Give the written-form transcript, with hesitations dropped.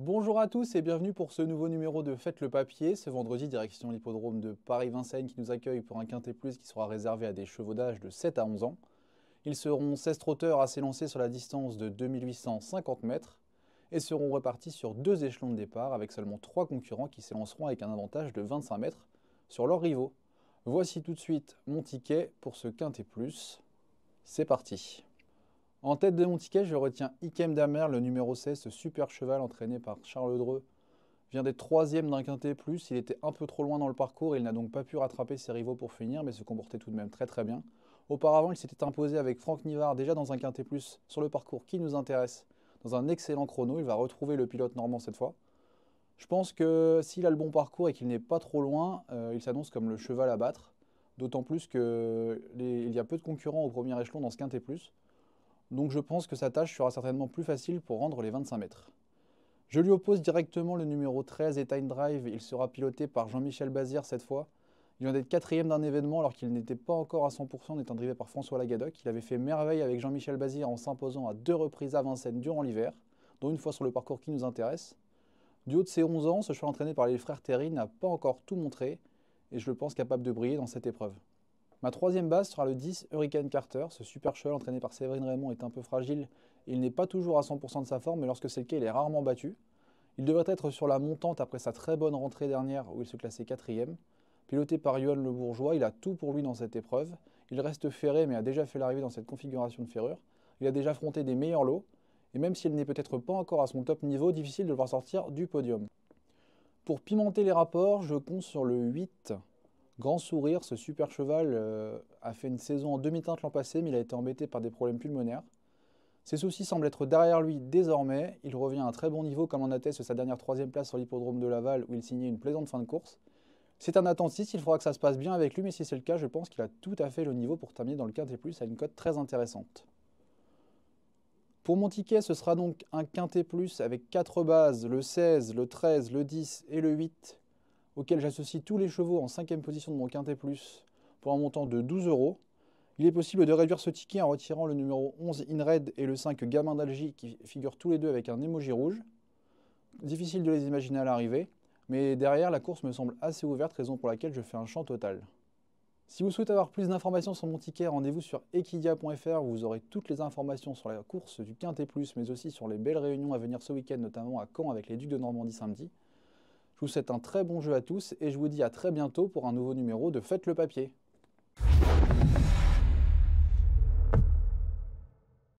Bonjour à tous et bienvenue pour ce nouveau numéro de Faites le papier. Ce vendredi, direction l'hippodrome de Paris-Vincennes qui nous accueille pour un quintet plus qui sera réservé à des chevaux d'âge de 7 à 11 ans. Ils seront 16 trotteurs à s'élancer sur la distance de 2850 mètres et seront repartis sur deux échelons de départ avec seulement 3 concurrents qui s'élanceront avec un avantage de 25 mètres sur leurs rivaux. Voici tout de suite mon ticket pour ce quintet plus. C'est parti. En tête de mon ticket, je retiens Ikem Damer, le numéro 16, ce super cheval entraîné par Charles Dreux. Vient d'être troisième d'un quintet plus, il était un peu trop loin dans le parcours et il n'a donc pas pu rattraper ses rivaux pour finir, mais se comportait tout de même très bien. Auparavant, il s'était imposé avec Franck Nivard déjà dans un quintet plus sur le parcours qui nous intéresse, dans un excellent chrono. Il va retrouver le pilote normand cette fois. Je pense que s'il a le bon parcours et qu'il n'est pas trop loin, il s'annonce comme le cheval à battre. D'autant plus qu'il y a peu de concurrents au premier échelon dans ce quintet plus. Donc je pense que sa tâche sera certainement plus facile pour rendre les 25 mètres. Je lui oppose directement le numéro 13 et Time Drive. Il sera piloté par Jean-Michel Bazir cette fois. Il vient d'être quatrième d'un événement alors qu'il n'était pas encore à 100% en étant drivé par François Lagadoc. Il avait fait merveille avec Jean-Michel Bazir en s'imposant à 2 reprises à Vincennes durant l'hiver, dont une fois sur le parcours qui nous intéresse. Du haut de ses 11 ans, ce cheval entraîné par les frères Terry n'a pas encore tout montré et je le pense capable de briller dans cette épreuve. Ma troisième base sera le 10 Hurricane Carter. Ce super cheval entraîné par Séverine Raymond est un peu fragile et il n'est pas toujours à 100% de sa forme, mais lorsque c'est le cas, il est rarement battu. Il devrait être sur la montante après sa très bonne rentrée dernière où il se classait quatrième. Piloté par Johan Le Bourgeois, il a tout pour lui dans cette épreuve. Il reste ferré mais a déjà fait l'arrivée dans cette configuration de ferrure. Il a déjà affronté des meilleurs lots et même s'il n'est peut-être pas encore à son top niveau, difficile de le voir sortir du podium. Pour pimenter les rapports, je compte sur le 8. Grand Sourire, ce super cheval a fait une saison en demi-teinte l'an passé, mais il a été embêté par des problèmes pulmonaires. Ses soucis semblent être derrière lui désormais. Il revient à un très bon niveau, comme en atteste sa dernière troisième place sur l'hippodrome de Laval, où il signait une plaisante fin de course. C'est un attentiste, il faudra que ça se passe bien avec lui, mais si c'est le cas, je pense qu'il a tout à fait le niveau pour terminer dans le quintet plus à une cote très intéressante. Pour mon ticket, ce sera donc un quintet plus avec 4 bases, le 16, le 13, le 10 et le 8, auquel j'associe tous les chevaux en 5e position de mon quintet plus pour un montant de 12 euros. Il est possible de réduire ce ticket en retirant le numéro 11 Inred et le 5 Gamin d'Algie qui figurent tous les deux avec un émoji rouge. Difficile de les imaginer à l'arrivée, mais derrière la course me semble assez ouverte, raison pour laquelle je fais un champ total. Si vous souhaitez avoir plus d'informations sur mon ticket, rendez-vous sur equidia.fr où vous aurez toutes les informations sur la course du Quintet Plus, mais aussi sur les belles réunions à venir ce week-end, notamment à Caen avec les Ducs de Normandie samedi. Je vous souhaite un très bon jeu à tous et je vous dis à très bientôt pour un nouveau numéro de Faites le papier.